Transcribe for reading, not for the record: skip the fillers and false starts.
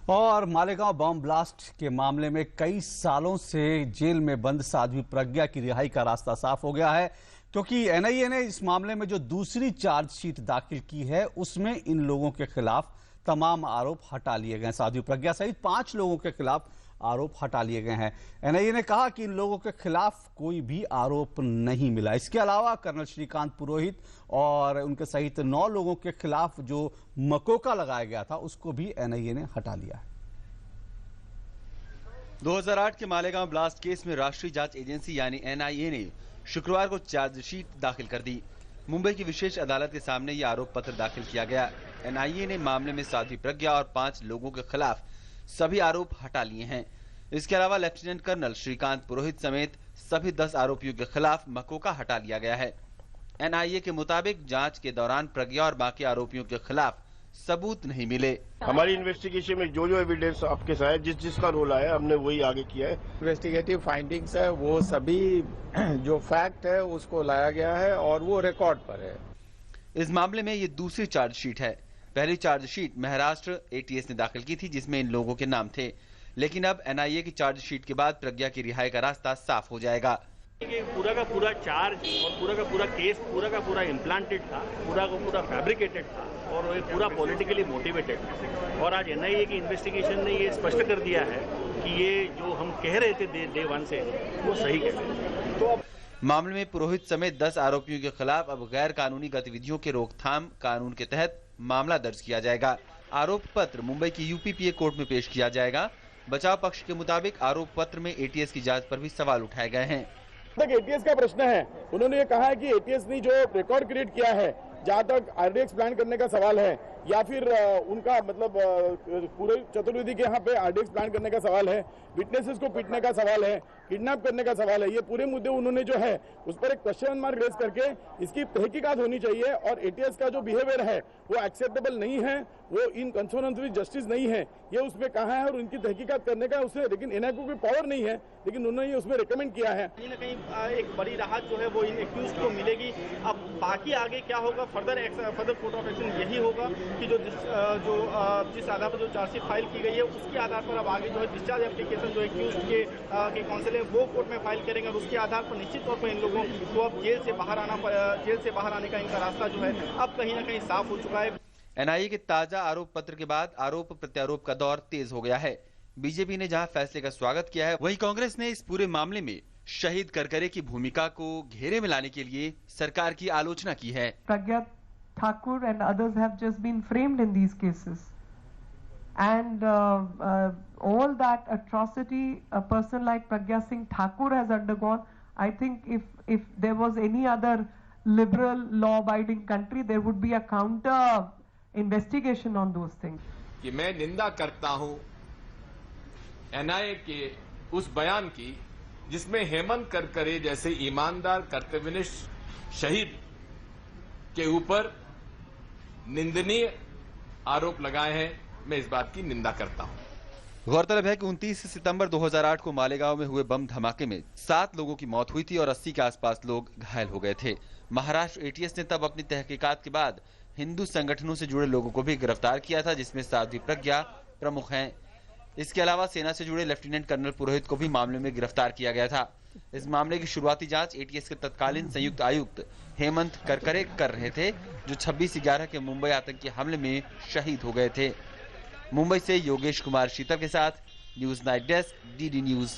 और Malegaon bomb blast के मामले में कई सालों से जेल में बंद साध्वी प्रज्ञा की रिहाई का रास्ता साफ हो गया है, क्योंकि एनआईए ने इस मामले में जो दूसरी चार्जशीट दाखिल की है उसमें इन लोगों के खिलाफ तमाम आरोप हटा लिए गए। साध्वी प्रज्ञा सहित 5 लोगों के खिलाफ आरोप हटा लिए गए हैं। एनआईए ने कहा कि इन लोगों के खिलाफ कोई भी आरोप नहीं मिला। इसके अलावा कर्नल श्रीकांत पुरोहित और उनके सहित 9 लोगों के खिलाफ जो मकोका लगाया गया था उसको भी एनआईए ने हटा लिया है। 2008 के मालेगांव ब्लास्ट केस में राष्ट्रीय जांच एजेंसी यानी एनआईए ने शुक्रवार को चार्जशीट दाखिल कर दी। मुंबई की विशेष अदालत के सामने यह आरोप पत्र दाखिल किया गया। एनआईए ने मामले में साध्वी प्रज्ञा और 5 लोगों के खिलाफ सभी आरोप हटा लिए हैं। इसके अलावा लेफ्टिनेंट कर्नल श्रीकांत पुरोहित समेत सभी 10 आरोपियों के खिलाफ मकोका हटा लिया गया है। एनआईए के मुताबिक जांच के दौरान प्रज्ञा और बाकी आरोपियों के खिलाफ सबूत नहीं मिले। हमारी इन्वेस्टिगेशन में जो एविडेंस आपके साथ जिसका रोल आया हमने वही आगे किया है। इन्वेस्टिगेटिव फाइंडिंग्स है वो सभी जो फैक्ट है उसको लाया गया है और वो रिकॉर्ड पर है। इस मामले में ये दूसरी चार्जशीट है। पहली चार्जशीट महाराष्ट्र एटीएस ने दाखिल की थी जिसमें इन लोगों के नाम थे, लेकिन अब एनआईए की चार्जशीट के बाद प्रज्ञा की रिहाई का रास्ता साफ हो जाएगा। पूरा का पूरा चार्ज और पूरा का केस पूरा का पूरा इम्प्लांटेड था, पूरा का पूरा फैब्रिकेटेड था और ये पूरा पॉलिटिकली मोटिवेटेड था। और आज एनआईए की इन्वेस्टिगेशन ने ये स्पष्ट कर दिया है कि ये जो हम कह रहे थे डे 1 से वो सही कह रहे थे। तो मामले में पुरोहित समेत 10 आरोपियों के खिलाफ अब गैर कानूनी गतिविधियों के रोकथाम कानून के तहत मामला दर्ज किया जाएगा। आरोप पत्र मुंबई की यूपीपीए कोर्ट में पेश किया जाएगा। बचाव पक्ष के मुताबिक आरोप पत्र में एटीएस की जांच पर भी सवाल उठाए गए हैं। एटीएस का प्रश्न है, उन्होंने ये कहा है कि एटीएस ने जो रिकॉर्ड क्रिएट किया है, जहां तक आरडीएक्स प्लान करने का सवाल है या फिर उनका मतलब पूरे चतुर्वेदी के यहाँ पे आरडीएक्स प्लान करने का सवाल है, विटनेसेस को पीटने का सवाल है, किडनैप करने का सवाल है, ये पूरे मुद्दे उन्होंने जो है उस पर एक क्वेश्चन मार्क रेज करके इसकी तहकीकात होनी चाहिए। और एटीएस का जो बिहेवियर है वो एक्सेप्टेबल नहीं है, वो इन कंसोनेंस विद जस्टिस नहीं है, ये उसमें कहा है और उनकी तहकीकात करने का उसने, लेकिन एनआईए को कोई पावर नहीं है, लेकिन उन्होंने ये उसमें रिकमेंड किया है। कहीं न कहीं एक बड़ी राहत जो है वो इन एक्यूज्ड को मिलेगी। अब बाकी आगे क्या होगा, फर्दर कोर्ट ऑफ एक्शन यही होगा कि जिस आधार पर जो चार्जशीट फाइल की गई है उसके आधार पर अब आगे जो है डिस्चार्ज एप्लीकेशन जो एक्यूज्ड के काउंसिल है वो कोर्ट में फाइल करेंगे और उसके आधार पर निश्चित तौर पर इन लोगों को अब जेल से बाहर आने का इनका रास्ता जो है अब कहीं न कहीं साफ हो चुका है। एनआईए के ताजा आरोप पत्र के बाद आरोप प्रत्यारोप का दौर तेज हो गया है। बीजेपी ने जहां फैसले का स्वागत किया है, वहीं कांग्रेस ने इस पूरे मामले में शहीद करकरे की भूमिका को घेरे में लाने के लिए सरकार की आलोचना की है। प्रज्ञा Thakur and others have just been framed in these cases, and all that atrocity a person like Pragya Singh Thakur has undergone, I think if there was any other liberal law-abiding country, there would be a counter investigation on those things. कि मैं निंदा करता हूं NIA के उस बयान की जिसमें हेमंत करकरे जैसे ईमानदार कर्तव्यनिष्ठ शहीद के ऊपर निंदनीय आरोप लगाए हैं। मैं इस बात की निंदा करता हूं। गौरतलब है कि 29 सितंबर 2008 को मालेगांव में हुए बम धमाके में 7 लोगों की मौत हुई थी और 80 के आसपास लोग घायल हो गए थे। महाराष्ट्र एटीएस ने तब अपनी तहकीकात के बाद हिंदू संगठनों से जुड़े लोगों को भी गिरफ्तार किया था, जिसमें साध्वी प्रज्ञा प्रमुख हैं। इसके अलावा सेना से जुड़े लेफ्टिनेंट कर्नल पुरोहित को भी मामले में गिरफ्तार किया गया था। इस मामले की शुरुआती जांच एटीएस के तत्कालीन संयुक्त आयुक्त हेमंत करकरे कर रहे थे, जो 26/11 के मुंबई आतंकी हमले में शहीद हो गए थे। मुंबई से योगेश कुमार शीतल के साथ news night desk, DD news.